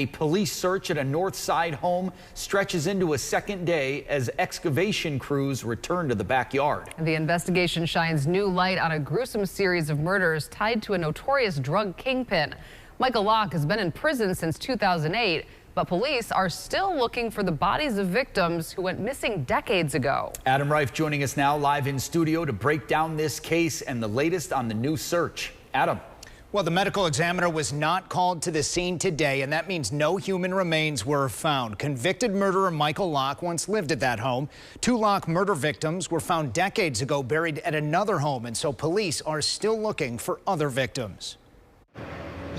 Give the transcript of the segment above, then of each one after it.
A police search at a north side home stretches into a second day as excavation crews return to the backyard. The investigation shines new light on a gruesome series of murders tied to a notorious drug kingpin. Michael Locke has been in prison since 2008, but police are still looking for the bodies of victims who went missing decades ago. Adam Reif joining us now live in studio to break down this case and the latest on the new search. Adam. Well, the medical examiner was not called to the scene today, and that means no human remains were found. Convicted murderer Michael Locke once lived at that home. 2 Locke murder victims were found decades ago buried at another home, and so police are still looking for other victims.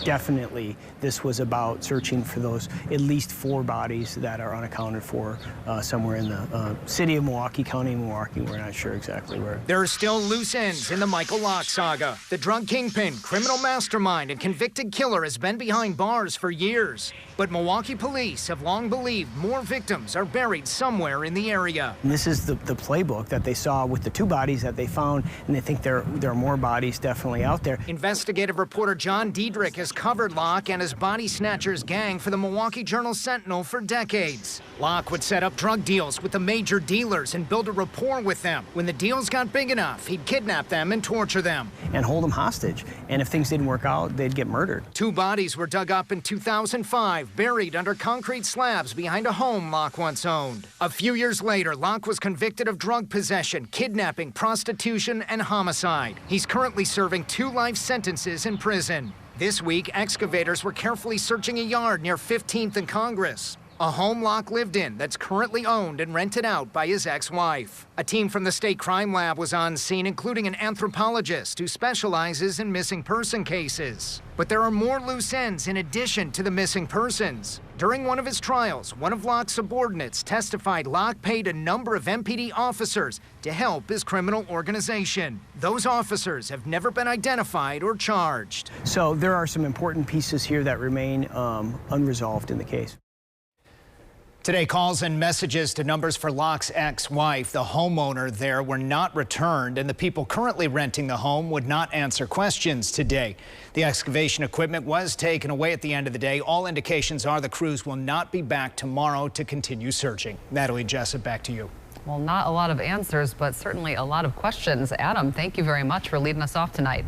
Definitely, this was about searching for those at least 4 bodies that are unaccounted for somewhere in the city of Milwaukee, county of Milwaukee. We're not sure exactly where. There are still loose ends in the Michael Locke saga. The drug kingpin, criminal mastermind, and convicted killer has been behind bars for years. But Milwaukee police have long believed more victims are buried somewhere in the area. And this is the playbook that they saw with the 2 bodies that they found, and they think there are more bodies definitely out there. Investigative reporter John Diedrich has covered Locke and his body snatchers gang for the Milwaukee Journal-Sentinel for decades. Locke would set up drug deals with the major dealers and build a rapport with them. When the deals got big enough, he'd kidnap them and torture them. And hold them hostage. And if things didn't work out, they'd get murdered. 2 bodies were dug up in 2005, buried under concrete slabs behind a home Locke once owned. A few years later, Locke was convicted of drug possession, kidnapping, prostitution, and homicide. He's currently serving 2 life sentences in prison. This week, excavators were carefully searching a yard near 15th and Congress, a home Locke lived in that's currently owned and rented out by his ex-wife. A team from the State Crime Lab was on scene, including an anthropologist who specializes in missing person cases. But there are more loose ends in addition to the missing persons. During one of his trials, one of Locke's subordinates testified Locke paid a number of MPD officers to help his criminal organization. Those officers have never been identified or charged. So there are some important pieces here that remain unresolved in the case. Today, calls and messages to numbers for Locke's ex-wife, the homeowner there, were not returned, and the people currently renting the home would not answer questions today. The excavation equipment was taken away at the end of the day. All indications are the crews will not be back tomorrow to continue searching. Natalie Jessup, back to you. Well, not a lot of answers, but certainly a lot of questions. Adam, thank you very much for leading us off tonight.